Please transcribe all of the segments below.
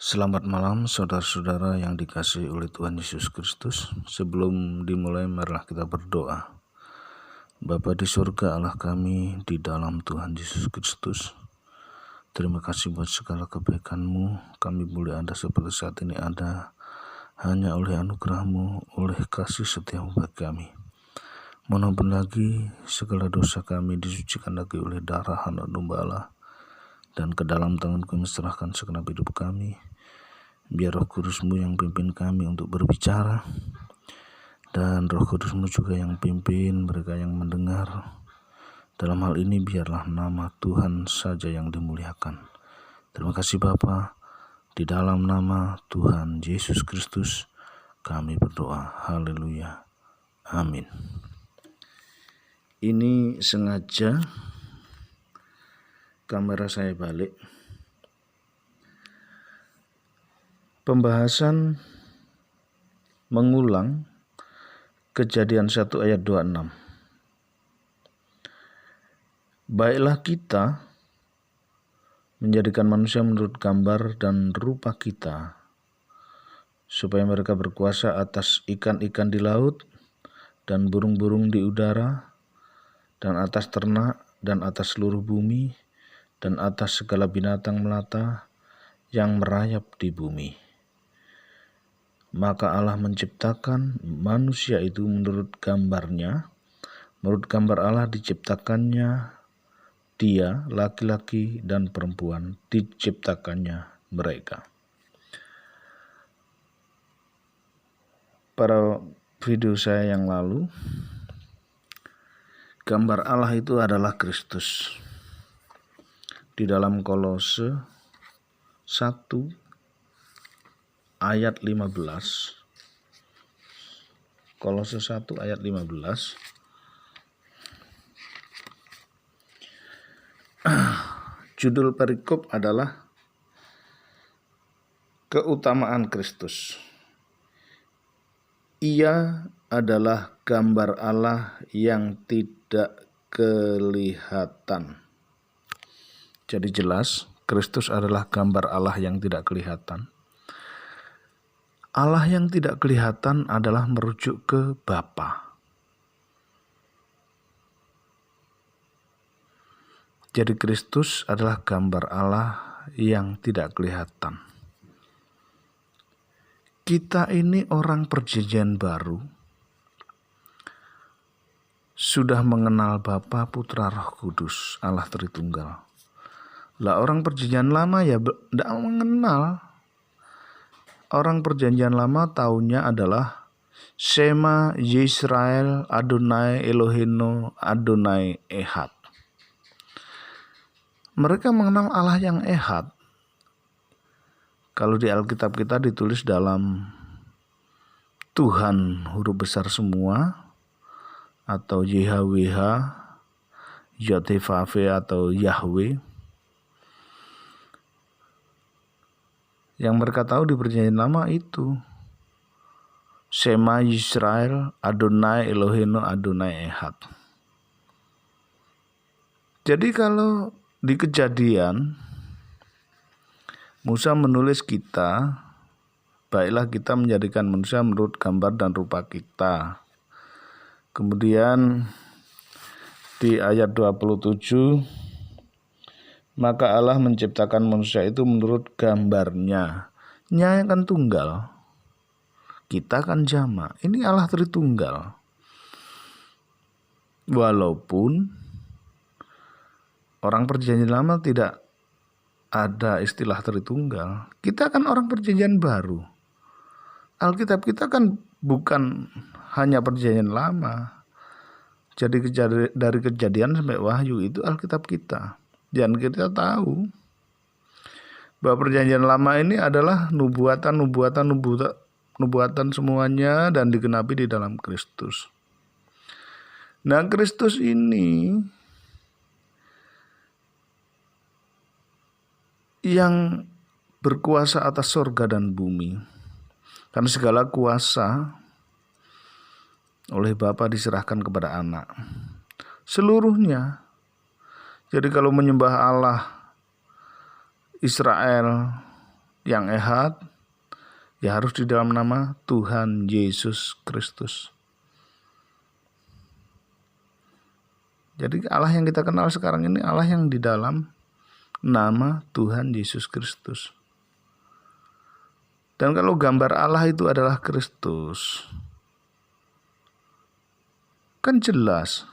Selamat malam saudara-saudara yang dikasihi oleh Tuhan Yesus Kristus. Sebelum dimulai, marilah kita berdoa. Bapa di surga, Allah kami di dalam Tuhan Yesus Kristus, terima kasih buat segala kebaikan-Mu. Kami boleh ada seperti saat ini ada hanya oleh anugerah-Mu, oleh kasih setia-Mu bagi kami. Mohon ampun lagi segala dosa kami, disucikan lagi oleh darah anak domba Allah. Dan ke dalam tangan kami serahkan segenap hidup kami. Biar Roh Kudus-Mu yang pimpin kami untuk berbicara, dan Roh Kudus-Mu juga yang pimpin mereka yang mendengar. Dalam hal ini biarlah nama Tuhan saja yang dimuliakan. Terima kasih Bapa. Di dalam nama Tuhan Yesus Kristus kami berdoa. Haleluya. Amin. Ini sengaja kamera saya balik. Pembahasan mengulang Kejadian 1 ayat 26. Baiklah kita menjadikan manusia menurut gambar dan rupa kita, supaya mereka berkuasa atas ikan-ikan di laut dan burung-burung di udara, dan atas ternak, dan atas seluruh bumi, dan atas segala binatang melata yang merayap di bumi. Maka Allah menciptakan manusia itu menurut gambarnya. Menurut gambar Allah diciptakannya dia, laki-laki dan perempuan diciptakannya mereka. Pada video saya yang lalu, gambar Allah itu adalah Kristus. Di dalam Kolose 1 ayat 15. Kolose 1 ayat 15. Judul perikop adalah keutamaan Kristus. Ia adalah gambar Allah yang tidak kelihatan. Jadi jelas, Kristus adalah gambar Allah yang tidak kelihatan. Allah yang tidak kelihatan adalah merujuk ke Bapa. Jadi Kristus adalah gambar Allah yang tidak kelihatan. Kita ini orang perjanjian baru sudah mengenal Bapa, Putra, Roh Kudus, Allah Tritunggal. Lah orang perjanjian lama ya tidak mengenal. Orang perjanjian lama taunya adalah Shema Yisrael Adonai Eloheinu Adonai Ehad. Mereka mengenal Allah yang Ehad. Kalau di Alkitab kita ditulis dalam Tuhan huruf besar semua, atau YHWH, Yotevave atau Yahweh. Yang mereka tahu di perjanjian lama itu Shema Yisrael Adonai Eloheinu Adonai Ehad. Jadi kalau di Kejadian Musa menulis kita, baiklah kita menjadikan manusia menurut gambar dan rupa kita. Kemudian di ayat 27, maka Allah menciptakan manusia itu menurut gambarnya. Nya kan tunggal, kita kan jamak. Ini Allah Tritunggal. Walaupun orang perjanjian lama tidak ada istilah Tritunggal, kita kan orang perjanjian baru. Alkitab kita kan bukan hanya perjanjian lama. Jadi dari Kejadian sampai Wahyu itu Alkitab kita. Dan kita tahu bahwa perjanjian lama ini adalah nubuatan semuanya dan digenapi di dalam Kristus. Nah, Kristus ini yang berkuasa atas surga dan bumi. Karena segala kuasa oleh Bapa diserahkan kepada Anak. Seluruhnya. Jadi kalau menyembah Allah Israel yang ehad, ya harus di dalam nama Tuhan Yesus Kristus. Jadi Allah yang kita kenal sekarang ini Allah yang di dalam nama Tuhan Yesus Kristus. Dan kalau gambar Allah itu adalah Kristus, kan jelas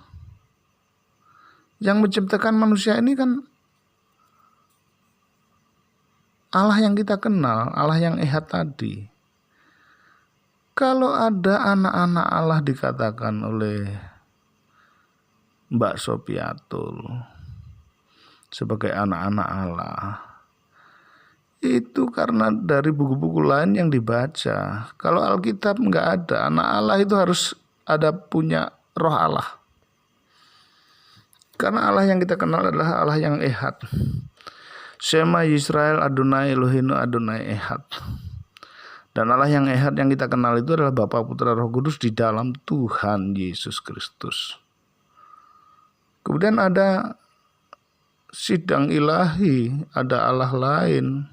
yang menciptakan manusia ini kan Allah yang kita kenal, Allah yang ehad tadi. Kalau ada anak-anak Allah dikatakan oleh Mbak Sopiatul sebagai anak-anak Allah, itu karena dari buku-buku lain yang dibaca. Kalau Alkitab nggak ada, anak Allah itu harus ada punya roh Allah. Karena Allah yang kita kenal adalah Allah yang ehad. Shema Yisrael Adonai Eloheinu Adonai Ehad. Dan Allah yang ehad yang kita kenal itu adalah Bapa, Putra, Roh Kudus di dalam Tuhan Yesus Kristus. Kemudian ada sidang ilahi, ada Allah lain,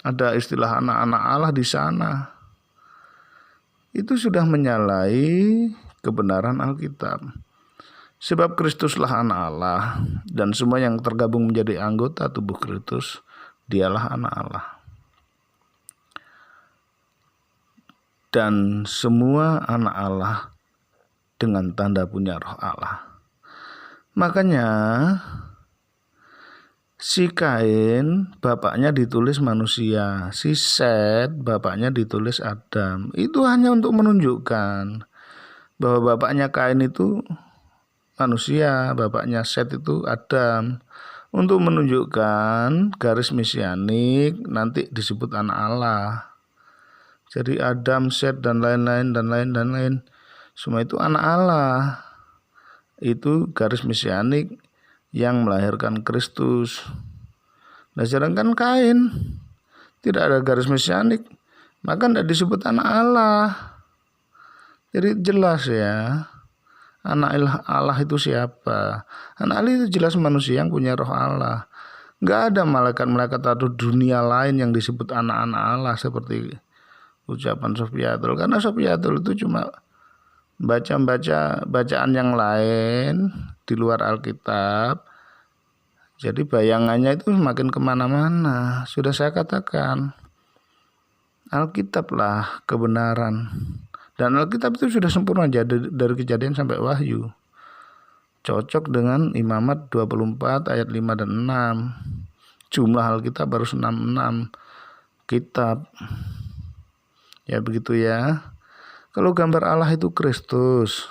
ada istilah anak-anak Allah di sana. Itu sudah menyalahi kebenaran Alkitab. Sebab Kristuslah anak Allah, dan semua yang tergabung menjadi anggota tubuh Kristus, dialah anak Allah. Dan semua anak Allah dengan tanda punya roh Allah. Makanya si Kain bapaknya ditulis manusia, si Set bapaknya ditulis Adam. Itu hanya untuk menunjukkan bahwa bapaknya Kain itu manusia, bapaknya Set itu Adam. Untuk menunjukkan garis mesianik nanti disebut anak Allah. Jadi Adam, Set dan lain-lain semua itu anak Allah. Itu garis mesianik yang melahirkan Kristus. Nah, sedangkan Kain tidak ada garis mesianik, maka tidak disebut anak Allah. Jadi jelas ya, anak Allah itu siapa? Anak Allah itu jelas manusia yang punya roh Allah. Gak ada malaikat-malaikat atau dunia lain yang disebut anak-anak Allah seperti ucapan Sopiatul. Karena Sopiatul itu cuma bacaan yang lain di luar Alkitab. Jadi bayangannya itu semakin kemana-mana. Sudah saya katakan, Alkitablah kebenaran. Dan Alkitab itu sudah sempurna dari Kejadian sampai Wahyu. Cocok dengan Imamat 24 ayat 5 dan 6. Jumlah Alkitab baru 66 kitab. Ya begitu ya. Kalau gambar Allah itu Kristus.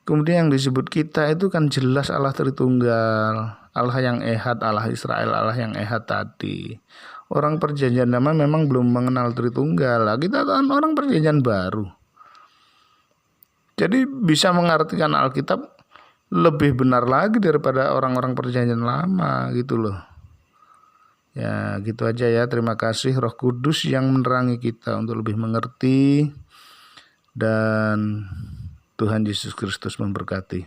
Kemudian yang disebut kita itu kan jelas Allah Tritunggal. Allah yang ehad, Allah Israel, Allah yang ehad tadi. Orang perjanjian lama memang belum mengenal Tritunggal. Kita kan orang perjanjian baru. Jadi bisa mengartikan Alkitab lebih benar lagi daripada orang-orang perjanjian lama gitu loh. Ya gitu aja ya, terima kasih Roh Kudus yang menerangi kita untuk lebih mengerti, dan Tuhan Yesus Kristus memberkati.